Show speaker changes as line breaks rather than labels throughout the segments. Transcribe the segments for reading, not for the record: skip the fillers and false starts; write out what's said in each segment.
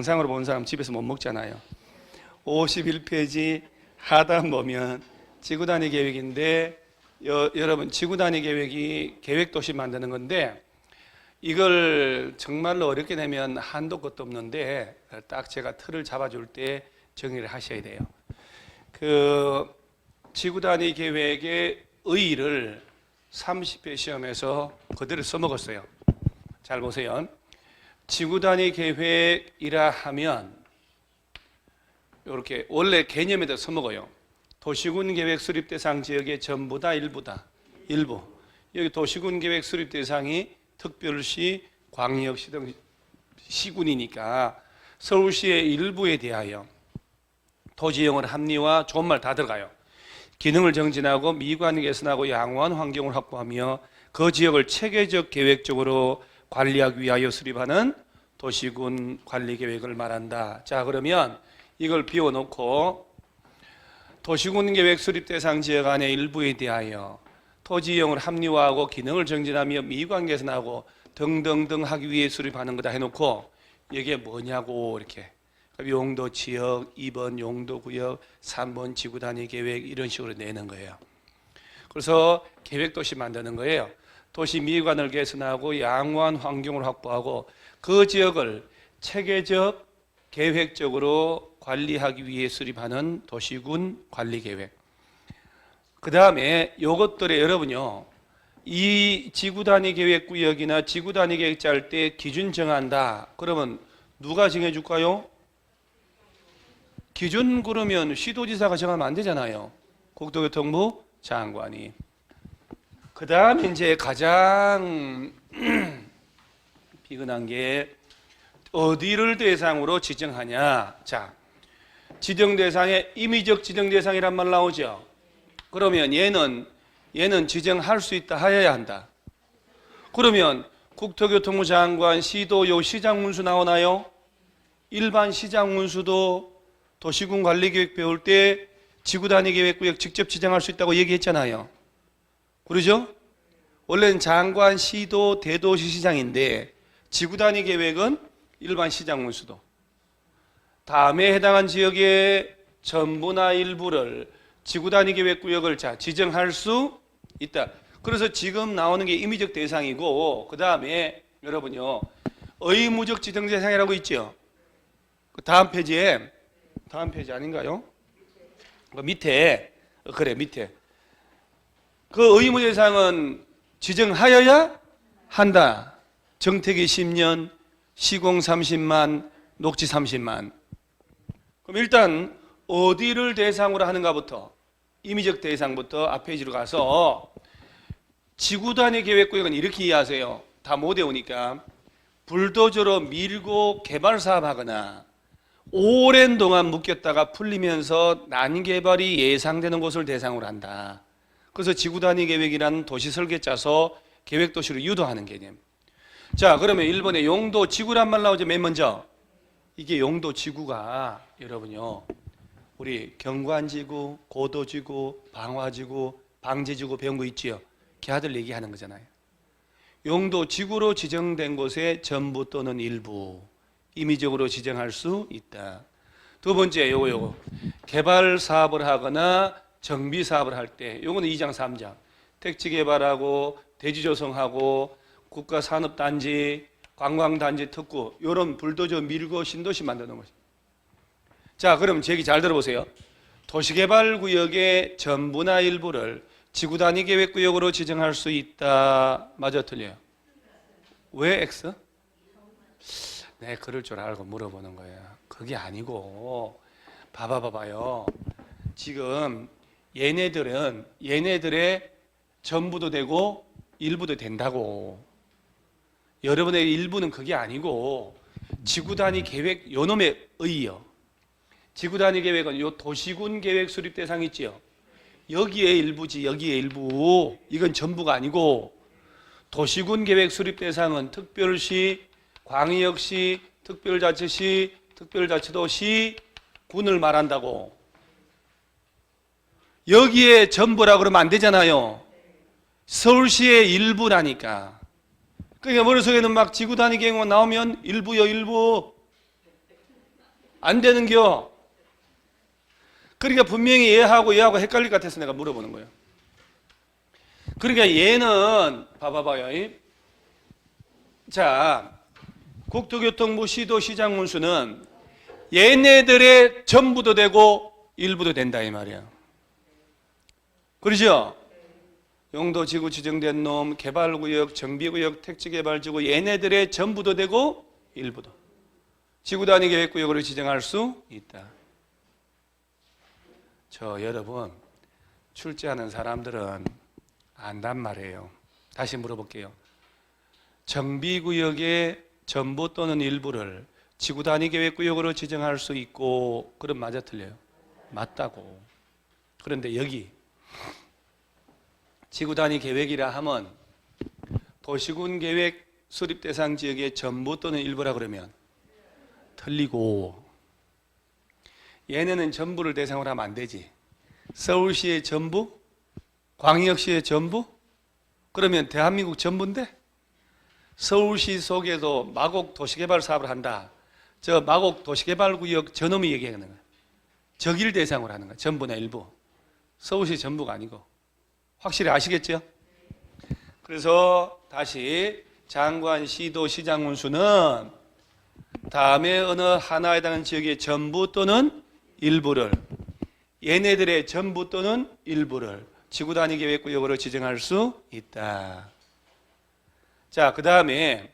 영상으로 본 사람 집에서 못 먹잖아요. 51페이지 하단 보면 지구단위 계획인데 여러분 지구단위 계획이 계획도시 만드는 건데 이걸 정말로 어렵게 내면 한도 끝도 없는데 딱 제가 틀을 잡아줄 때 정리를 하셔야 돼요. 그 지구단위 계획의 의의를 30회 시험에서 그대로 써먹었어요. 잘 보세요. 지구단위 계획이라 하면 이렇게 원래 개념에다 써먹어요. 도시군 계획 수립 대상 지역의 전부다 일부다. 일부. 여기 도시군 계획 수립 대상이 특별시, 광역시 등 시군이니까 서울시의 일부에 대하여 토지이용을 합리화, 좋은 말 다 들어가요. 기능을 정진하고 미관 개선하고 양호한 환경을 확보하며 그 지역을 체계적 계획적으로 관리하기 위하여 수립하는 도시군 관리 계획을 말한다. 자, 그러면 이걸 비워놓고 도시군 계획 수립 대상 지역 안의 일부에 대하여 토지 이용을 합리화하고 기능을 정진하며 미관 개선하고 등등등 하기 위해 수립하는 거다 해놓고 이게 뭐냐고 이렇게 용도 지역, 2번 용도 구역, 3번 지구 단위 계획 이런 식으로 내는 거예요. 그래서 계획 도시 만드는 거예요. 도시 미관을 개선하고 양호한 환경을 확보하고 그 지역을 체계적 계획적으로 관리하기 위해 수립하는 도시군 관리 계획. 그 다음에 요것들에 여러분요, 이 지구 단위 계획 구역이나 지구 단위 계획 짤 때 기준 정한다. 그러면 누가 정해 줄까요? 기준 그러면 시도지사가 정하면 안 되잖아요. 국토교통부 장관이. 그 다음에 이제 가장 비근한 게 어디를 대상으로 지정하냐. 자, 지정 대상에 임의적 지정 대상이란 말 나오죠. 그러면 얘는 지정할 수 있다 하여야 한다. 그러면 국토교통부 장관, 시도 요 시장 문수 나오나요? 일반 시장 문수도 도시군 관리계획 배울 때 지구단위 계획구역 직접 지정할 수 있다고 얘기했잖아요. 그러죠? 원래는 장관, 시도, 대도시 시장인데 지구단위 계획은 일반 시장 문수도. 다음에 해당한 지역의 전부나 일부를 지구단위 계획구역을 지정할 수 있다. 그래서 지금 나오는 게 임의적 대상이고 그 다음에 여러분요 의무적 지정 대상이라고 있죠. 그 다음 페이지에 다음 페이지 아닌가요? 그 밑에 그래 밑에 그 의무 대상은 지정하여야 한다. 정택이 10년, 시공 30만, 녹지 30만. 그럼 일단 어디를 대상으로 하는가부터 임의적 대상부터 앞 페이지로 가서 지구 단위 계획구역은 이렇게 이해하세요. 다 못 외우니까 불도저로 밀고 개발 사업하거나 오랜 동안 묶였다가 풀리면서 난개발이 예상되는 곳을 대상으로 한다. 그래서 지구 단위 계획이라는 도시 설계 짜서 계획 도시로 유도하는 개념. 자, 그러면 1번에 용도 지구란 말 나오죠. 맨 먼저 이게 용도 지구가 여러분요 우리 경관지구, 고도지구, 방화지구, 방제지구 배운 거 있지요. 걔들 얘기하는 거잖아요. 용도 지구로 지정된 곳에 전부 또는 일부 임의적으로 지정할 수 있다. 두 번째 요거 개발 사업을 하거나 정비 사업을 할 때 요거는 2장 3장 택지 개발하고 대지 조성하고 국가산업단지 관광단지 특구 요런 불도저 밀고 신도시 만드는 거죠. 자, 그럼 제 얘기 잘 들어보세요. 도시개발구역의 전부나 일부를 지구단위 계획구역으로 지정할 수 있다. 맞아 틀려요? 왜 X? 네, 그럴 줄 알고 물어보는 거예요. 그게 아니고 봐봐요. 지금 얘네들의 전부도 되고 일부도 된다고. 여러분의 일부는 그게 아니고 지구단위 계획 요놈의 의의요. 지구단위 계획은 요 도시군 계획 수립 대상 있지요. 여기에 일부지. 여기에 일부. 이건 전부가 아니고 도시군 계획 수립 대상은 특별시, 광역시, 특별자치시, 특별자치도시, 군을 말한다고. 여기에 전부라 그러면 안 되잖아요. 서울시의 일부라니까. 그러니까 머릿속에는 막 지구 단위 계획만 나오면 일부요 일부. 안 되는겨. 그러니까 분명히 얘하고 헷갈릴 것 같아서 내가 물어보는 거예요. 그러니까 얘는 봐봐요. 자, 국토교통부 시도시장 문수는 얘네들의 전부도 되고 일부도 된다 이 말이야. 그러죠? 용도지구 지정된 놈, 개발구역, 정비구역, 택지개발지구 얘네들의 전부도 되고 일부도. 지구단위 계획구역으로 지정할 수 있다. 저 여러분 출제하는 사람들은 안단 말이에요. 다시 물어볼게요. 정비구역의 전부 또는 일부를 지구단위 계획구역으로 지정할 수 있고 그럼 맞아 틀려요? 맞다고. 그런데 여기 지구단위 계획이라 하면 도시군 계획 수립 대상 지역의 전부 또는 일부라 그러면 틀리고, 얘네는 전부를 대상으로 하면 안 되지. 서울시의 전부? 광역시의 전부? 그러면 대한민국 전부인데? 서울시 속에도 마곡 도시개발 사업을 한다. 저 마곡 도시개발구역 저놈이 얘기하는 거야. 저길 대상으로 하는 거야. 전부나 일부. 서울시 전부가 아니고. 확실히 아시겠죠? 그래서 다시 장관, 시도, 시장 운수는 다음에 어느 하나에 해당하는 지역의 전부 또는 일부를, 얘네들의 전부 또는 일부를 지구단위 계획구역으로 지정할 수 있다. 자, 그 다음에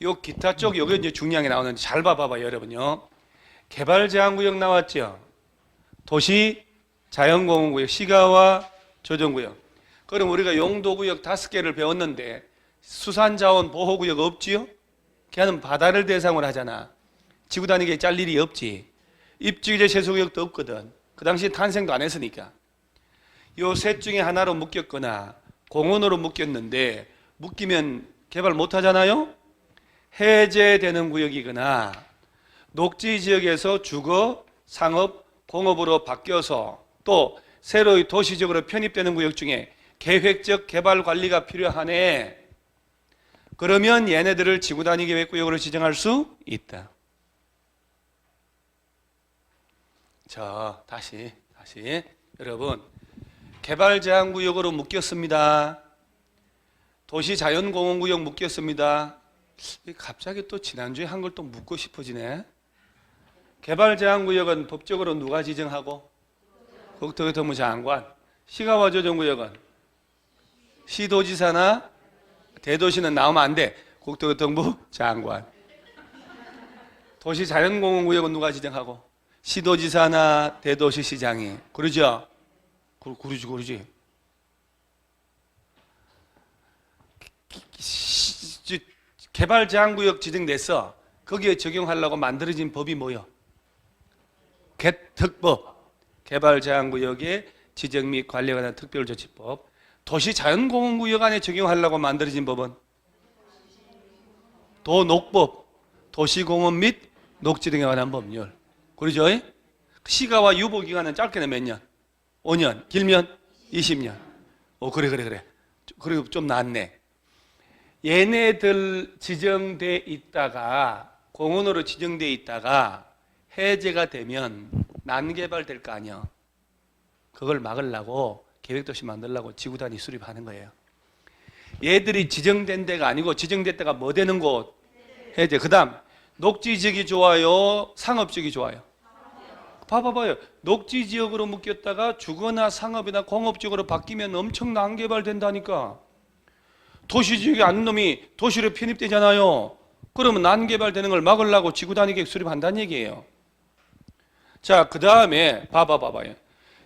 요 기타 쪽 여기 이제 중요한 게 나오는데 잘 봐봐요, 여러분요. 개발제한구역 나왔죠? 도시 자연공원구역, 시가와 조정구역. 그럼 우리가 용도구역 5개를 배웠는데 수산자원 보호구역 없지요? 걔는 바다를 대상으로 하잖아. 지구단위 계획 짤 일이 없지. 입지규제 세수구역도 없거든. 그 당시에 탄생도 안 했으니까. 요 셋 중에 하나로 묶였거나 공원으로 묶였는데 묶이면 개발 못 하잖아요? 해제되는 구역이거나 녹지 지역에서 주거, 상업, 공업으로 바뀌어서 또 새로이 도시적으로 편입되는 구역 중에 계획적 개발 관리가 필요하네. 그러면 얘네들을 지구단위 계획구역으로 지정할 수 있다. 자, 다시 여러분, 개발제한구역으로 묶였습니다. 도시자연공원구역 묶였습니다. 갑자기 또 지난주에 한 걸 또 묻고 싶어지네. 개발제한구역은 법적으로 누가 지정하고? 국토교통부 장관. 시가와 조정구역은 시도지사나 대도시는 나오면 안 돼. 국토교통부 장관. 도시자연공원구역은 누가 지정하고? 시도지사나 대도시시장이. 그러죠? 그러지. 개발제한구역 지정됐어. 거기에 적용하려고 만들어진 법이 뭐요? 특법. 개발제한구역의 지정 및 관리에 관한 특별조치법. 도시자연공원구역 안에 적용하려고 만들어진 법은 도녹법. 도시공원 및 녹지 등에 관한 법률. 그러죠? 시가와 유보기간은 짧게는 몇 년? 5년. 길면 20년. 그래. 그리고 좀 낫네. 얘네들 지정돼 있다가 공원으로 지정돼 있다가 해제가 되면 난개발 될 거 아니야. 그걸 막으려고 계획도시 만들려고 지구단위 수립하는 거예요. 얘들이 지정된 데가 아니고 지정됐다가 뭐 되는 곳? 해제. 그 다음 녹지지역이 좋아요? 상업지역이 좋아요? 봐봐요. 녹지지역으로 묶였다가 주거나 상업이나 공업지역으로 바뀌면 엄청 난개발 된다니까. 도시지역에 아는 놈이 도시로 편입되잖아요. 그러면 난개발되는 걸 막으려고 지구단위 계획 수립한다는 얘기예요. 자, 그 다음에 봐봐요.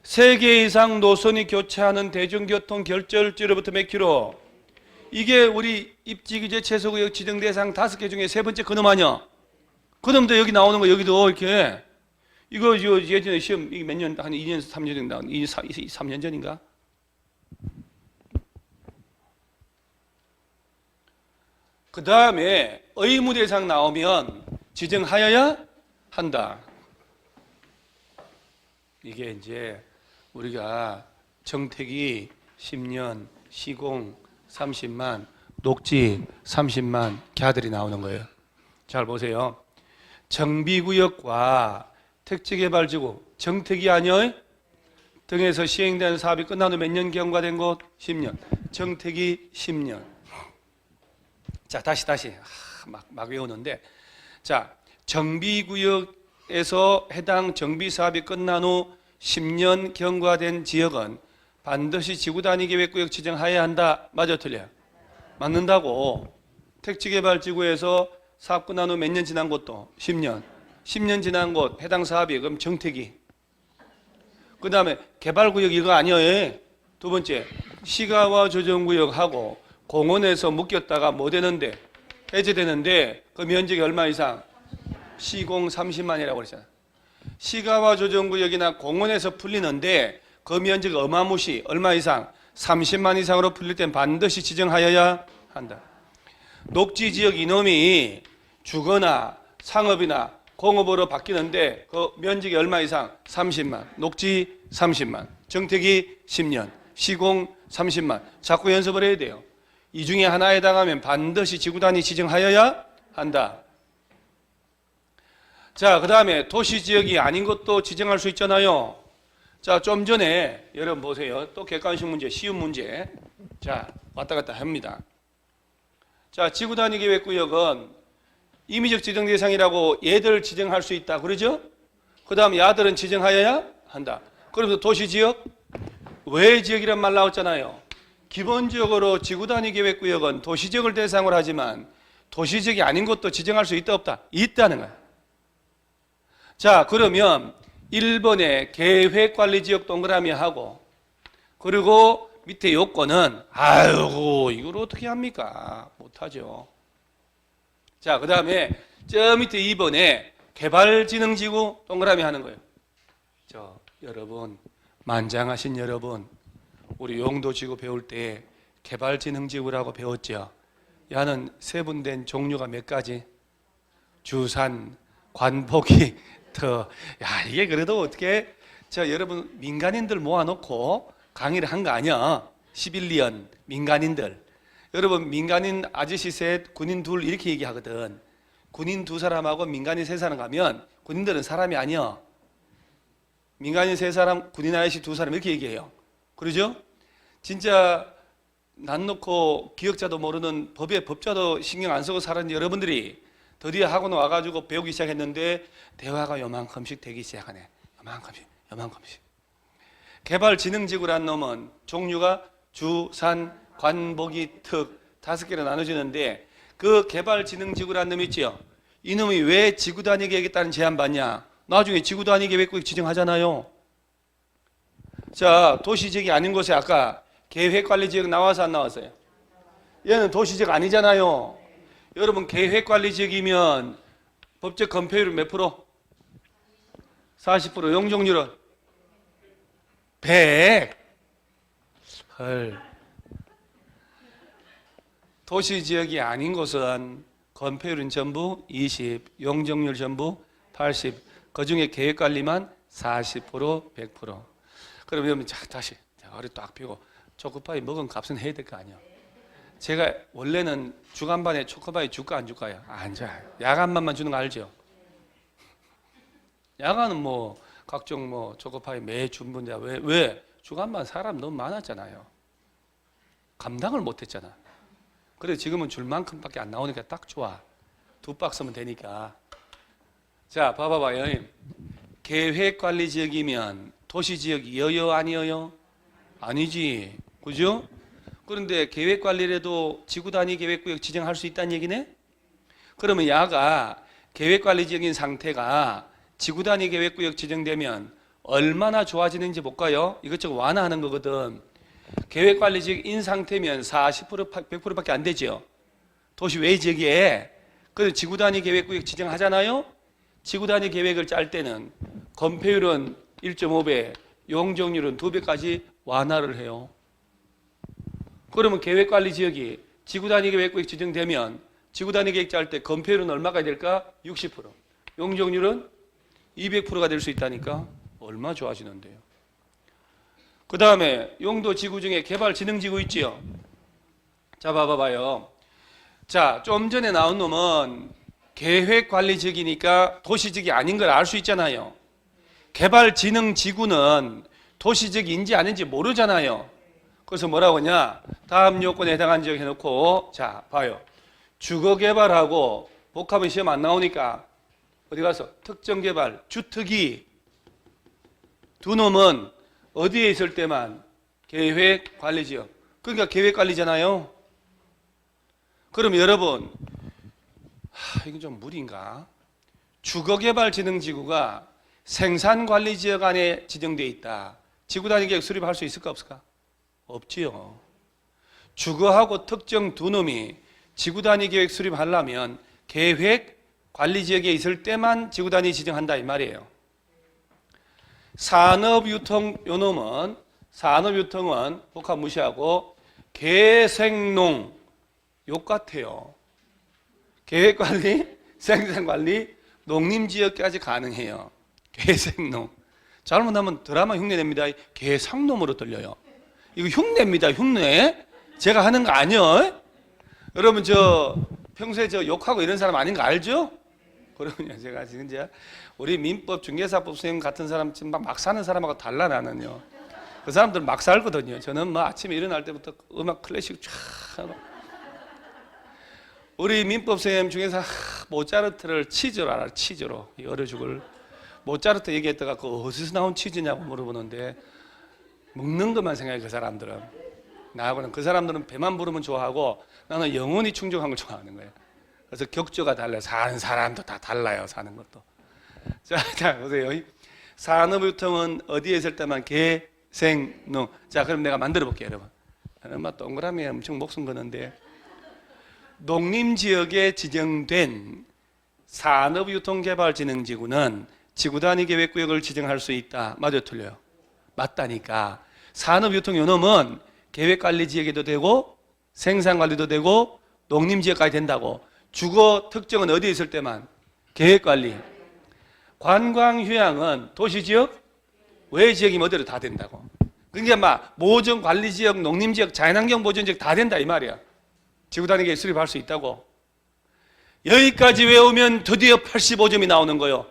3개 이상 노선이 교차하는 대중교통 결절지로부터 몇 킬로? 이게 우리 입지규제 최소구역 지정대상 5개 중에 3번째 그놈 아니야? 그놈도 여기 나오는 거 여기도 이렇게. 이거 예전에 시험 이게 몇 년, 한 2년, 3년 정도 나온 3년 전인가? 그 다음에 의무 대상 나오면 지정하여야 한다. 이게 이제 우리가 정택이 10년, 시공 30만, 녹지 30만 개들이 나오는 거예요. 잘 보세요. 정비구역과 택지개발지구 정택이 아니요 등에서 시행되는 사업이 끝난 후 몇 년 경과된 곳? 10년. 정택이 10년. 자, 다시 막 외우는데, 자, 정비구역에서 해당 정비사업이 끝난 후 10년 경과된 지역은 반드시 지구단위계획구역 지정하여야 한다. 맞아, 틀려요? 맞는다고. 택지개발지구에서 사업 끝난 후 몇 년 지난 곳도 10년. 10년 지난 곳 해당 사업이 그럼 정택이. 그 다음에 개발구역 이거 아니에요. 두 번째, 시가와 조정구역하고 공원에서 묶였다가 뭐 되는데? 해제되는데 그 면적이 얼마 이상? 시공 30만이라고 그랬잖아. 시가와 조정구역이나 공원에서 풀리는데 그 면적이 어마무시 얼마 이상? 30만 이상으로 풀릴 땐 반드시 지정하여야 한다. 녹지지역 이놈이 주거나 상업이나 공업으로 바뀌는데 그 면적이 얼마 이상? 30만. 녹지 30만. 정택이 10년. 시공 30만. 자꾸 연습을 해야 돼요. 이 중에 하나에 해당하면 반드시 지구단위 지정하여야 한다. 자, 그 다음에 도시지역이 아닌 것도 지정할 수 있잖아요. 자, 좀 전에 여러분 보세요. 또 객관식 문제, 쉬운 문제. 자, 왔다 갔다 합니다. 자, 지구단위 계획구역은 임의적 지정 대상이라고 얘들 지정할 수 있다. 그러죠? 그 다음 야들은 지정하여야 한다. 그러면서 도시지역, 외지역이란 말 나왔잖아요. 기본적으로 지구단위 계획구역은 도시지역을 대상으로 하지만 도시지역이 아닌 것도 지정할 수 있다 없다? 있다는 거야. 자, 그러면 1번에 계획관리지역 동그라미 하고 그리고 밑에 요건은 아이고 이걸 어떻게 합니까? 못하죠. 자, 그 다음에 저 밑에 2번에 개발진흥지구 동그라미 하는 거예요. 여러분, 만장하신 여러분, 우리 용도지구 배울 때 개발진흥지구라고 배웠죠. 야는 세분된 종류가 몇 가지? 주산, 관복이, 이게 그래도 어떻게, 여러분 민간인들 모아놓고 강의를 한 거 아니야. 11년 민간인들. 여러분 민간인 아저씨 셋, 군인 둘 이렇게 얘기하거든. 군인 두 사람하고 민간인 세 사람 가면 군인들은 사람이 아니야. 민간인 세 사람, 군인 아저씨 두 사람 이렇게 얘기해요. 그러죠? 진짜 난 놓고 기억자도 모르는 법에 법자도 신경 안 쓰고 살았는 여러분들이 드디어 학원 와가지고 배우기 시작했는데 대화가 요만큼씩 되기 시작하네. 요만큼씩. 개발진흥지구라는 놈은 종류가 주, 산, 관, 복이, 특 5개로 나눠지는데 그 개발진흥지구라는 놈이 있죠. 이놈이 왜 지구단위 계획에 따른 제한 받냐? 나중에 지구단위 계획구역 지정하잖아요. 자, 도시지역이 아닌 곳에 아까 계획관리지역 나와서 안 나왔어요? 얘는 도시지역 아니잖아요. 여러분 계획관리지역이면 법적 건폐율은 몇 프로? 40%. 용적률은 100. 헐. 도시지역이 아닌 곳은 건폐율은 전부 20, 용적률 전부 80. 그중에 계획관리만 40%, 100%. 그러면 다시 허리 딱 펴고 초코파이 먹은 값은 해야 될 거 아니야. 제가 원래는 주간반에 초코파이 줄까 안 줄까요? 안 줘요. 야간만만 주는 거 알죠? 야간은 뭐 각종 뭐 초코파이 매 준분데 왜? 주간반 사람 너무 많았잖아요. 감당을 못했잖아. 그래서 지금은 줄 만큼밖에 안 나오니까 딱 좋아. 2박스면 되니까. 자, 봐봐봐요. 계획관리지역이면 도시지역이어요 아니어요? 아니지. 그죠? 그런데 계획관리라도 지구단위 계획구역 지정할 수 있다는 얘기네? 그러면 야가 계획관리지역인 상태가 지구단위 계획구역 지정되면 얼마나 좋아지는지 볼까요? 이것저것 완화하는 거거든. 계획관리지역인 상태면 40%, 100%밖에 안 되죠. 도시 외 지역에. 그래서 지구단위 계획구역 지정하잖아요? 지구단위 계획을 짤 때는 건폐율은 1.5배, 용적률은 2배까지 완화를 해요. 그러면 계획관리지역이 지구단위 계획구역 지정되면 지구단위 계획 짤 때 건폐율은 얼마가 될까? 60%. 용적률은 200%가 될 수 있다니까. 얼마 좋아지는데요. 그 다음에 용도지구 중에 개발진흥지구 있지요. 자, 봐봐요. 자, 좀 전에 나온 놈은 계획관리지역이니까 도시지역이 아닌 걸 알 수 있잖아요. 개발진흥지구는 도시적인지 아닌지 모르잖아요. 그래서 뭐라고 하냐? 다음 요건에 해당한 지역 해놓고, 자, 봐요. 주거개발하고 복합은 시험 안 나오니까 어디 가서 특정개발, 주특이 두 놈은 어디에 있을 때만 계획관리지역. 그러니까 계획관리잖아요. 그럼 여러분, 이건 좀 무리인가? 주거개발진흥지구가 생산관리지역 안에 지정되어 있다. 지구단위 계획 수립할 수 있을까 없을까? 없지요. 주거하고 특정 두 놈이 지구단위 계획 수립하려면 계획관리지역에 있을 때만 지구단위 지정한다 이 말이에요. 산업유통 요 놈은 산업유통은 복합 무시하고 계생농 욕 같아요. 계획관리, 생산관리, 농림지역까지 가능해요. 계생농. 잘못하면 드라마 흉내 냅니다. 계상놈으로 들려요. 이거 흉내입니다. 흉내. 제가 하는 거 아니요. 여러분 저 평소에 저 욕하고 이런 사람 아닌 거 알죠? 그러면요 제가 지금 이제 우리 민법 중개사법 선생님 같은 사람 지금 막 사는 사람하고 달라 나는요. 그 사람들 막 살거든요. 저는 뭐 아침에 일어날 때부터 음악 클래식 쫙 하고. 우리 민법 선생님 중에서 모차르트를 치즈로 알아. 치즈로 어려 죽을 모차르트 얘기했다가 그 어디서 나온 치즈냐고 물어보는데 먹는 것만 생각해 그 사람들은. 나하고는 그 사람들은 배만 부르면 좋아하고 나는 영혼이 충족한 걸 좋아하는 거예요. 그래서 격조가 달라요. 사는 사람도 다 달라요. 사는 것도. 자 보세요. 산업유통은 어디에 있을 때만 계생농. 자 그럼 내가 만들어 볼게요 여러분. 엄마 동그라미에 엄청 목숨 거는데 농림지역에 지정된 산업유통개발진흥지구는 지구단위 계획구역을 지정할 수 있다. 맞아요 틀려요? 맞다니까. 산업유통 요놈은 계획관리지역에도 되고 생산관리도 되고 농림지역까지 된다고. 주거 특정은 어디에 있을 때만? 계획관리. 관광휴양은 도시지역, 외지역이면 어디로 다 된다고. 그러니까 막 모정관리지역, 농림지역, 자연환경 보전지역 다 된다 이 말이야. 지구단위 계획 수립할 수 있다고. 여기까지 외우면 드디어 85점이 나오는 거예요.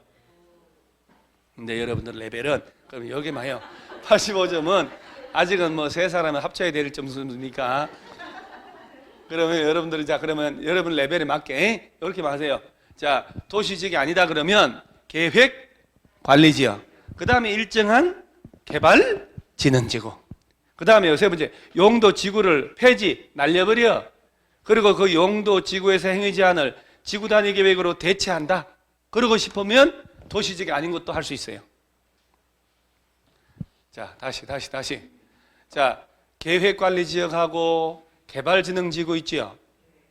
근데 여러분들 레벨은 그럼 여기만 해요. 85점은 아직은 뭐 세 사람은 합쳐야 될 점수니까. 그러면 여러분들이 자 그러면 여러분 레벨에 맞게 이렇게만 하세요. 자 도시지역이 아니다 그러면 계획 관리지역. 그 다음에 일정한 개발 진흥지구. 그 다음에 세 번째 용도 지구를 폐지 날려버려. 그리고 그 용도 지구에서 행하지 않을 지구 단위 계획으로 대체한다. 그러고 싶으면 도시지역이 아닌 것도 할 수 있어요. 자 다시. 자 계획관리지역하고 개발진흥지구 있지요.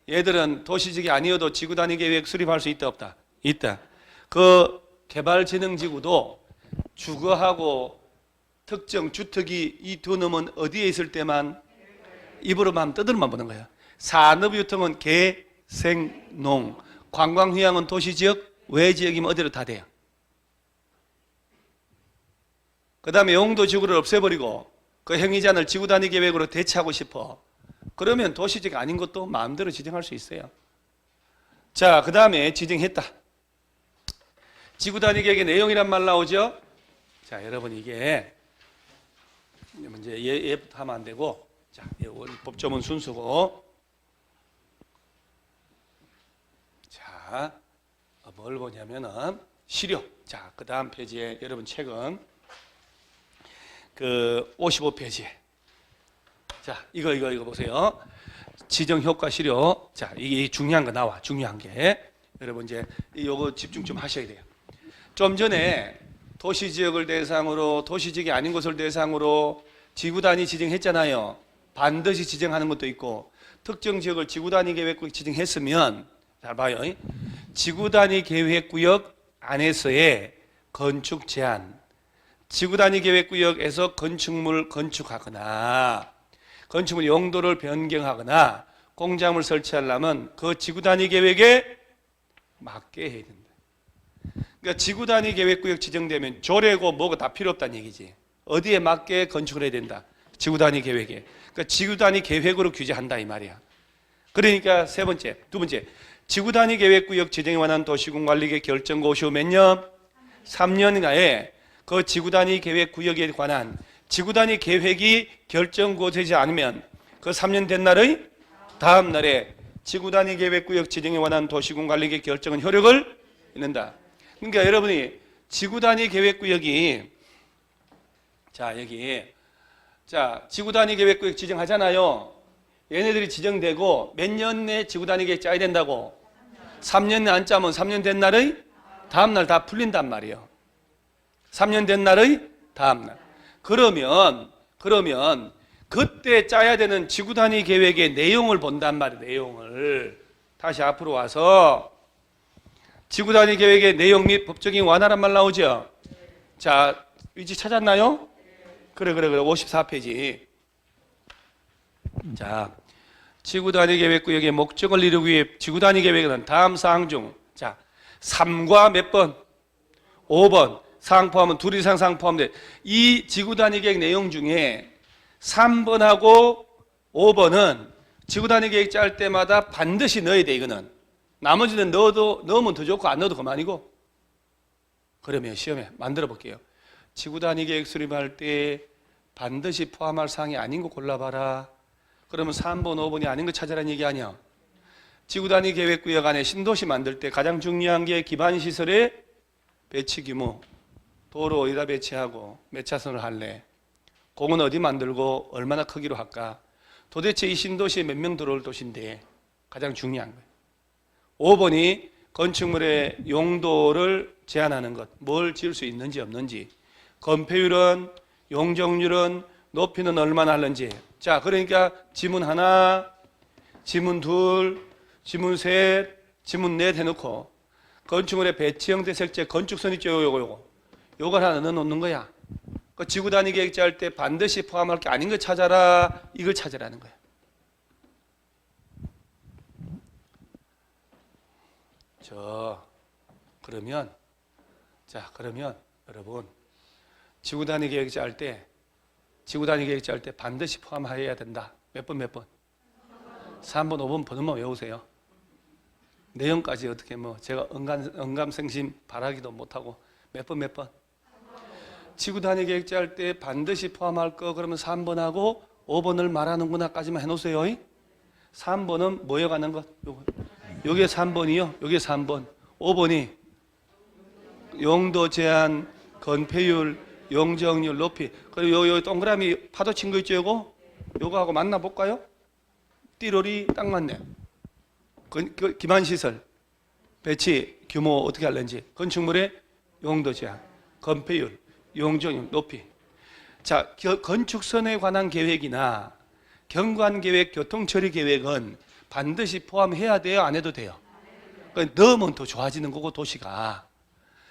얘들은 도시지역이 아니어도 지구 단위 계획 수립할 수 있다 없다? 있다. 그 개발진흥지구도 주거하고 특정 주택이 이 두 놈은 어디에 있을 때만 입으로만 떠들어만 보는 거예요. 산업유통은 계생농, 관광휴양은 도시지역, 외지역이면 어디로 다 돼요. 그 다음에 용도지구를 없애버리고 그 행위지 않을 지구단위 계획으로 대체하고 싶어. 그러면 도시지역 아닌 것도 마음대로 지정할 수 있어요. 자, 그 다음에 지정했다. 지구단위 계획의 내용이란 말 나오죠? 자, 여러분 이게 이제 얘부터 하면 안 되고, 자, 법조문 순수고, 자, 뭘 보냐면은 시료. 자, 그 다음 페이지에 여러분 책은 그 55페이지에. 자, 이거 보세요. 지정 효과 시료. 자, 이게 중요한 거 나와. 중요한 게. 여러분 이제 이거 집중 좀 하셔야 돼요. 좀 전에 도시지역을 대상으로 도시지역이 아닌 곳을 대상으로 지구단위 지정했잖아요. 반드시 지정하는 것도 있고 특정 지역을 지구단위 계획구역 지정했으면 잘 봐요. 지구단위 계획구역 안에서의 건축 제한, 지구단위 계획구역에서 건축물 건축하거나 건축물 용도를 변경하거나 공장을 설치하려면 그 지구단위 계획에 맞게 해야 된다. 그러니까 지구단위 계획구역 지정되면 조례고 뭐고 다 필요 없다는 얘기지. 어디에 맞게 건축을 해야 된다. 지구단위 계획에. 그러니까 지구단위 계획으로 규제한다 이 말이야. 그러니까 세 번째, 두 번째, 지구단위 계획구역 지정에 관한 도시군관리계 결정고 시 후 몇 년? 3년가에 그 지구단위 계획 구역에 관한 지구단위 계획이 결정되지 않으면 그 3년 된 날의 다음 날에 지구단위 계획 구역 지정에 관한 도시군 관리계 결정은 효력을 잃는다. 그러니까 여러분이 지구단위 계획 구역이 자 여기 자 지구단위 계획 구역 지정하잖아요. 얘네들이 지정되고 몇 년 내 지구단위 계획 짜야 된다고? 3년 내 안 짜면 3년 된 날의 다음 날 다 풀린단 말이에요. 3년 된 날의 다음 날. 그러면 그때 짜야 되는 지구단위 계획의 내용을 본단 말이에요. 내용을. 다시 앞으로 와서 지구단위 계획의 내용 및 법적인 완화란 말 나오죠? 자, 위치 찾았나요? 그래. 54페이지. 자, 지구단위 계획 구역의 목적을 이루기 위해 지구단위 계획은 다음 사항 중 자, 3과 몇 번? 5번. 사항 포함은 둘 이상 사항 포함돼. 이 지구단위 계획 내용 중에 3번하고 5번은 지구단위 계획 짤 때마다 반드시 넣어야 돼. 이거는 나머지는 넣으면 더 좋고 안 넣어도 그만이고. 그러면 시험에 만들어 볼게요. 지구단위 계획 수립할 때 반드시 포함할 사항이 아닌 거 골라봐라. 그러면 3번, 5번이 아닌 거 찾아라는 얘기 아니야. 지구단위 계획 구역 안에 신도시 만들 때 가장 중요한 게 기반 시설의 배치 규모. 도로 어디다 배치하고 몇 차선을 할래? 공은 어디 만들고 얼마나 크기로 할까? 도대체 이 신도시에 몇 명 들어올 도시인데 가장 중요한 거예요. 5번이 건축물의 용도를 제한하는 것. 뭘 지을 수 있는지 없는지. 건폐율은, 용적률은, 높이는 얼마나 하는지. 자, 그러니까 지문 하나, 지문 둘, 지문 셋, 지문 넷 해놓고 건축물의 배치 형태 색채 건축선 있죠. 요걸 하나 넣어놓는 거야. 그 지구단위 계획 짤 때 반드시 포함할 게 아닌 거 찾아라. 이걸 찾으라는 거야. 그러면 여러분 지구단위 계획 짤 때 반드시 포함해야 된다. 몇 번? 3번, 5번 번호만 외우세요. 내용까지 어떻게 제가 언감생심 바라기도 못하고 몇 번? 지구단위 계획 짤 때 반드시 포함할 거 그러면 3번하고 5번을 말하는구나까지만 해놓으세요. 3번은 뭐에 관한 것? 요게 3번이요. 요게 3번. 5번이 용도 제한, 건폐율, 용적률, 높이. 그리고 요 동그라미 파도 친 거 있죠? 요거하고 만나볼까요? 띠로리 딱 맞네. 기반시설, 배치, 규모 어떻게 할는지, 건축물의 용도 제한, 건폐율, 용적률, 높이. 자, 건축선에 관한 계획이나 경관계획, 교통처리계획은 반드시 포함해야 돼요? 안 해도 돼요? 넣으면 더 좋아지는 거고 도시가.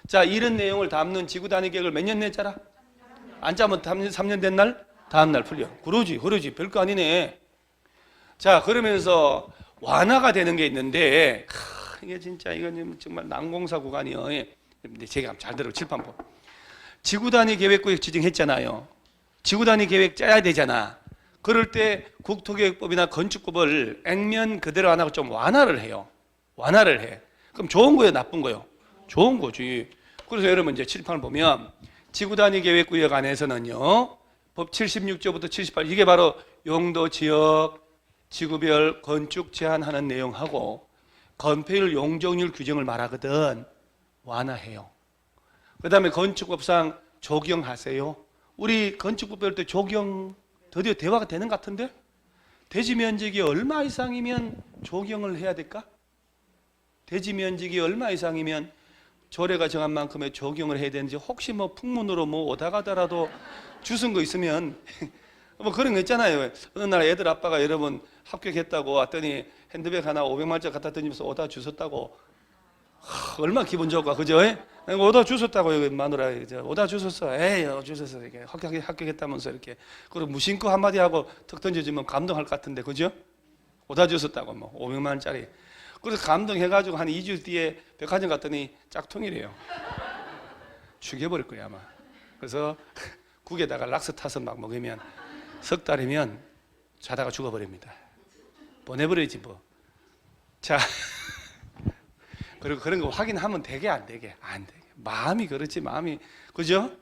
자, 이런 내용을 담는 지구단위 계획을 몇 년 내 짜라? 안 짜면 3년 된 날? 다음 날 풀려. 그러지. 별거 아니네. 자, 그러면서 완화가 되는 게 있는데 이게 진짜 이건 정말 난공사 구간이요. 근데 제가 잘 들어 칠판보. 지구단위 계획구역 지정했잖아요. 지구단위 계획 짜야 되잖아. 그럴 때 국토계획법이나 건축법을 액면 그대로 안 하고 좀 완화를 해요. 완화를 해. 그럼 좋은 거예요, 나쁜 거예요? 좋은 거지. 그래서 여러분 이제 칠판을 보면 지구단위 계획구역 안에서는요. 법 76조부터 78 이게 바로 용도 지역 지구별 건축 제한하는 내용하고 건폐율 용적률 규정을 말하거든. 완화해요. 그 다음에 건축법상 적용하세요. 우리 건축법 배울 때 적용 드디어 대화가 되는 것 같은데? 대지 면적이 얼마 이상이면 적용을 해야 될까? 대지 면적이 얼마 이상이면 조례가 정한 만큼의 적용을 해야 되는지 혹시 풍문으로 오다 가더라도 주신 거 있으면 그런 거 있잖아요. 어느 날 애들 아빠가 여러분 합격했다고 왔더니 핸드백 하나 500만 원짜리 갖다 던지면서 오다 주셨다고. 얼마나 기분 좋을까, 그죠? 오다 주셨다고, 여기 마누라, 오다 주셨어. 에이, 주셨어. 이렇게 합격했다면서 이렇게. 그리고 무심코 한마디 하고 턱 던져주면 감동할 것 같은데, 그죠? 오다 주셨다고, 500만 원짜리. 그래서 감동해가지고 한 2주 뒤에 백화점 갔더니 짝퉁이래요. 죽여버릴 거야, 아마. 그래서 국에다가 락스 타서 막 먹으면 석 달이면 자다가 죽어버립니다. 보내버리지 뭐. 자, 그리고 그런 거 확인하면 되게 안 되게? 안 되게. 마음이 그렇지, 마음이. 그죠?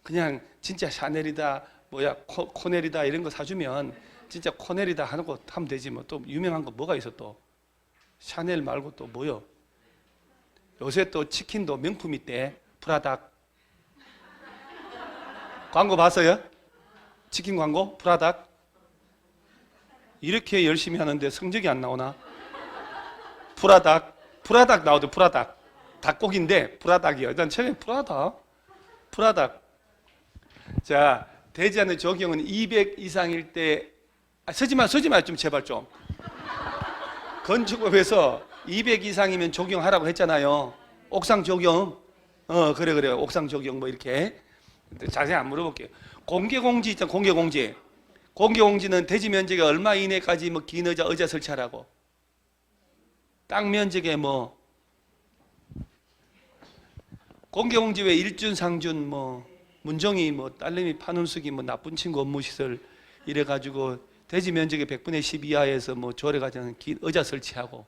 그냥 진짜 샤넬이다 뭐야 코넬이다 이런 거 사주면 진짜 코넬이다 하고 하면 되지. 뭐 또 유명한 거 뭐가 있어 또. 샤넬 말고 또 뭐요? 요새 또 치킨도 명품 있대. 프라닭 광고 봤어요? 치킨 광고? 프라닭? 이렇게 열심히 하는데 성적이 안 나오나? 프라닭 나오죠. 프라닭 닭고기인데 프라닭이요. 일단 처음에 프라닭. 자, 되지 않는 적용은 200 이상일 때 쓰지 마 좀 제발 좀. 건축법에서 200 이상이면 적용하라고 했잖아요. 옥상 적용. 그래. 옥상 적용 뭐 이렇게. 자세히 안 물어볼게요. 공개공지 있잖아. 공개공지는 대지 면적이 얼마 이내까지 뭐 긴 의자 설치하라고. 땅 면적에 뭐 공개공지 왜 일준 상준 뭐 문정이 뭐 딸내미 파눈쓰기 뭐 나쁜 친구 업무시설 이래가지고 대지 면적의 100분의 10 이하에서 뭐 조례가지는 긴 의자 설치하고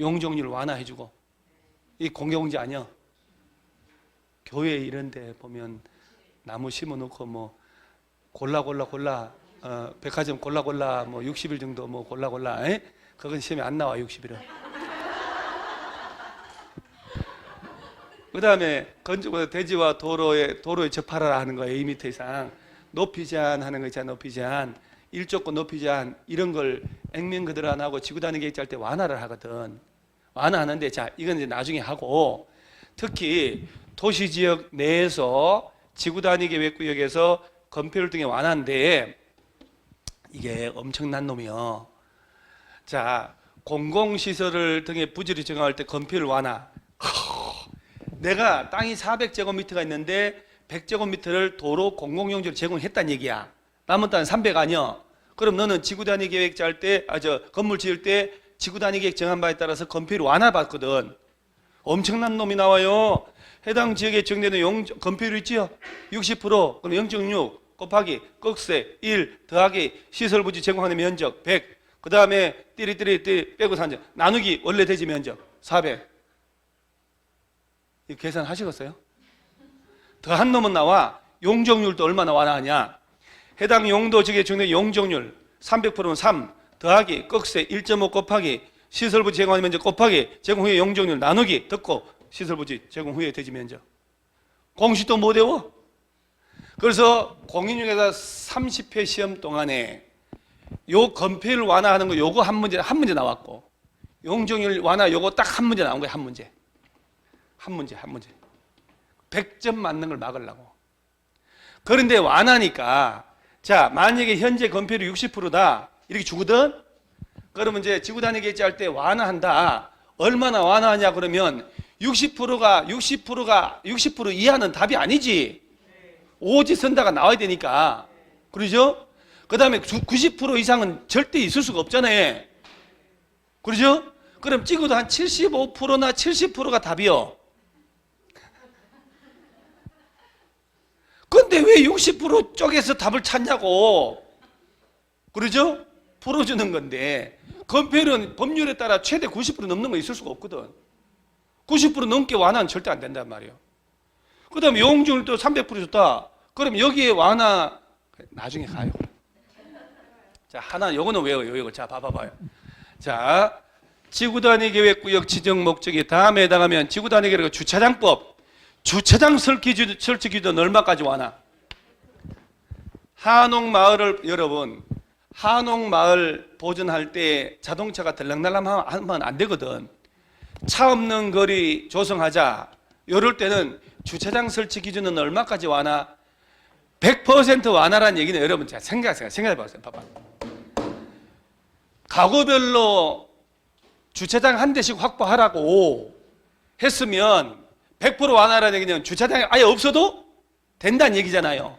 용적률 완화해주고. 이 공개공지 아니야. 교회 이런데 보면 나무 심어놓고 뭐 골라 백화점 골라 뭐 60일 정도 뭐 골라 그건 시험에 안 나와. 60일은. 그 다음에 건축 대지와 도로에 접하라 하는 거예요. 2m 이상 높이 제한하는 거 있잖아. 높이 제한, 일조권 높이 제한 이런 걸 액면 그대로 안 하고 지구단위 계획할 때 완화를 하거든. 완화하는데 자 이건 이제 나중에 하고, 특히 도시지역 내에서 지구단위 계획구역에서 건폐율 등의 완화인데 이게 엄청난 놈이요. 자, 공공시설을 등의 부지를 정할 때 건폐율 완화. 내가 땅이 400제곱미터가 있는데 100제곱미터를 도로 공공용지로 제공했다는 얘기야. 남은 땅은 300 아니야. 그럼 너는 지구단위 계획 짤 때, 건물 지을 때 지구단위 계획 정한 바에 따라서 건폐율 완화 받거든. 엄청난 놈이 나와요. 해당 지역에 정되는 건폐율 있지요? 60%, 그럼 0.6 곱하기 꺽쇠 1 더하기 시설부지 제공하는 면적 100, 그 다음에 띠리 빼고 산적 나누기 원래 대지 면적 400. 이 계산하시겠어요? 더 한 놈은 나와. 용적률도 얼마나 완화하냐. 해당 용도 지역에 정된 용적률 300%면 3 더하기 꺽쇠 1.5 곱하기 시설부지 제공하는 면적 곱하기 제공 후에 용적률 나누기 듣고 시설부지 제공 후에 대지 면적. 공식도 못 외워. 그래서 공인중개사 30회 시험 동안에 요 건폐율 완화하는 거 요거 한 문제 나왔고, 용적률 완화 요거 딱 한 문제 나온 거예요. 한 문제. 100점 맞는 걸 막으려고. 그런데 완화니까, 자, 만약에 현재 건폐율이 60%다 이렇게 주거든. 그러면 이제 지구단위 계획 짤 때 완화한다. 얼마나 완화하냐 그러면 60% 이하는 답이 아니지. 오지 선다가 나와야 되니까. 그러죠? 그 다음에 90% 이상은 절대 있을 수가 없잖아요. 그러죠? 그럼 찍어도 한 75%나 70%가 답이요. 근데 왜 60% 쪽에서 답을 찾냐고. 그러죠? 풀어주는 건데, 건폐율은 법률에 따라 최대 90% 넘는 거 있을 수가 없거든. 90% 넘게 완화는 절대 안 된단 말이에요. 그 다음에 용적률도 300% 줬다. 그럼 여기에 완화, 나중에 가요. 자, 하나, 요거는 외워요. 이거. 자, 봐봐요. 자, 지구단위 계획구역 지정 목적이 다음에 해당하면 지구단위 계획 주차장법. 주차장 설치 기준 얼마까지 완화? 한옥마을을, 여러분, 한옥마을 보존할 때 자동차가 들락날락 하면 안 되거든. 차 없는 거리 조성하자. 이럴 때는 주차장 설치 기준은 얼마까지 완화? 100% 완화란 얘기는 여러분 자 생각해 보세요. 봐봐. 가구별로 주차장 한 대씩 확보하라고 했으면 100% 완화라는 얘기는 주차장이 아예 없어도 된다는 얘기잖아요.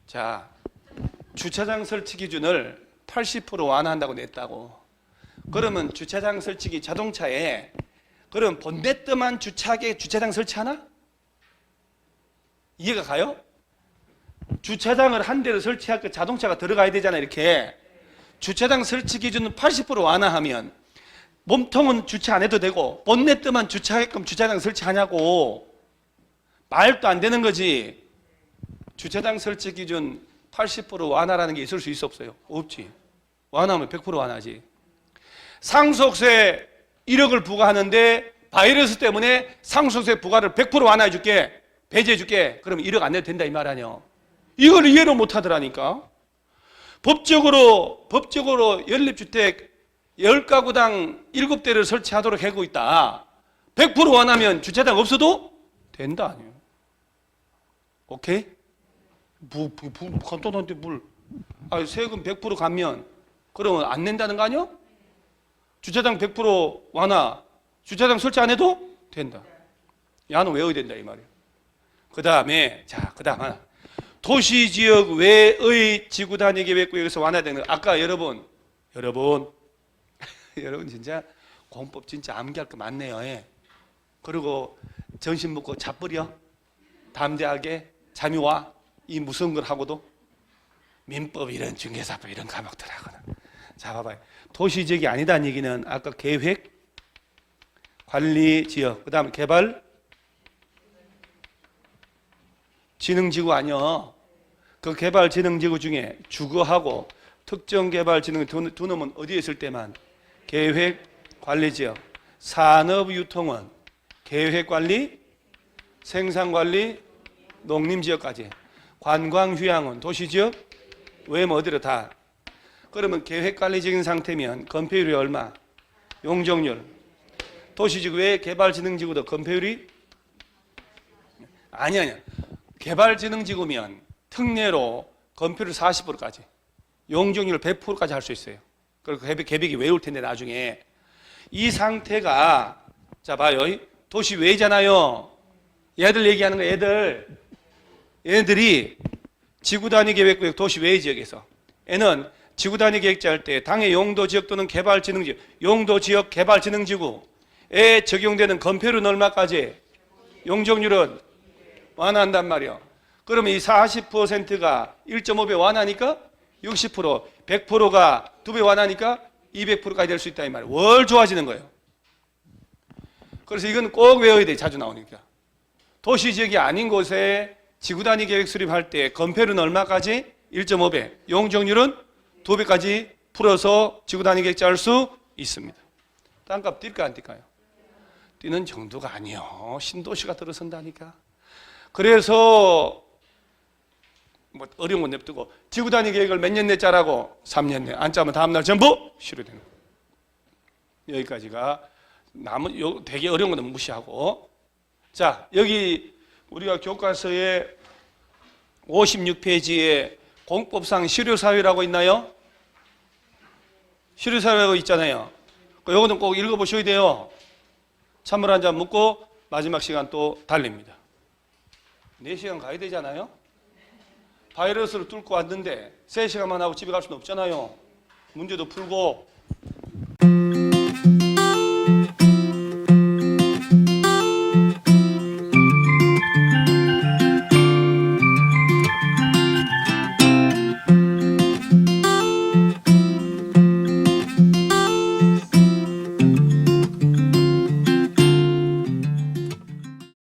자, 주차장 설치 기준을 80% 완화한다고 냈다고. 그러면 주차장 설치기 자동차에 그럼 본네트만 주차장 설치하나? 이해가 가요? 주차장을 한 대를 설치할 때 자동차가 들어가야 되잖아. 이렇게 주차장 설치 기준은 80% 완화하면 몸통은 주차 안 해도 되고 본네트만 주차하게끔 주차장 설치하냐고. 말도 안 되는 거지. 주차장 설치 기준 80% 완화라는 게 있을 수 있어 없어요? 없지. 완화하면 100% 완화지. 상속세 1억을 부과하는데 바이러스 때문에 상속세 부과를 100% 완화해 줄게. 배제해 줄게. 그러면 1억 안 내도 된다 이 말 아니야. 이걸 이해를 못 하더라니까. 법적으로 연립주택 10가구당 7대를 설치하도록 하고 있다. 100% 완화하면 주차장 없어도 된다 아니에요. 오케이? 간단한데 뭘. 세금 100% 감면 그러면 안 낸다는 거 아니야? 주차장 100% 완화, 주차장 설치 안 해도 된다. 야는 외워야 된다 이 말이에요. 그 다음에 하나. 도시지역 외의 지구단위계획구역에서 완화되는 거. 아까 여러분 진짜 공법 진짜 암기할 거 많네요. 예. 그리고 점심 먹고 자버려 담대하게 잠이 와. 이 무서운 걸 하고도 민법 이런 중개사법 이런 과목들 하거나. 자 봐봐요. 도시지역이 아니다는 얘기는 아까 계획, 관리 지역, 그 다음 개발, 지능지구 아니요. 그 개발 지능지구 중에 주거하고 특정 개발 지능 두 놈은 어디에 있을 때만 계획, 관리 지역, 산업 유통은 계획 관리, 생산 관리, 농림 지역까지. 관광 휴양은 도시 지역 외면 어디로 다. 그러면 계획 관리적인 상태면 건폐율이 얼마? 용적률. 도시지구 외 개발지능지구도 건폐율이 아니야. 개발지능지구면 특례로 건폐율 40%까지, 용적률 100%까지 할 수 있어요. 그리고 계획이 외울 텐데 나중에 이 상태가 자 봐요. 도시 외잖아요. 얘들 얘기하는 거 얘네들이 지구단위 계획구역 도시 외 지역에서 얘는 지구단위 계획자 할 때 당해 용도지역 또는 개발지능지구, 용도지역 개발지능지구에 적용되는 건폐율은 얼마까지? 용적률은 완화한단 말이야. 그러면 이 40%가 1.5배 완화니까 60%, 100%가 2배 완화니까 200%까지 될 수 있다 이 말이야. 월 좋아지는 거예요. 그래서 이건 꼭 외워야 돼. 자주 나오니까. 도시지역이 아닌 곳에 지구단위 계획 수립할 때 건폐율은 얼마까지? 1.5배. 용적률은 2배까지 풀어서 지구단위 계획 짤 수 있습니다. 땅값 뛸까 안 뛸까요? 뛰는 정도가 아니요. 신도시가 들어선다니까. 그래서 뭐 어려운 건 냅두고 지구단위 계획을 몇 년 내 짜라고? 3년 내. 안 짜면 다음날 전부 실효되는 거예요. 여기까지가 되게 어려운 건 무시하고. 자, 여기 우리가 교과서에 56페이지에 공법상 실효사유라고 있나요? 실효사유라고 있잖아요. 요거는 꼭 읽어보셔야 돼요. 찬물 한 잔 먹고 마지막 시간 또 달립니다. 4시간 가야 되잖아요. 바이러스를 뚫고 왔는데 3시간만 하고 집에 갈 수는 없잖아요. 문제도 풀고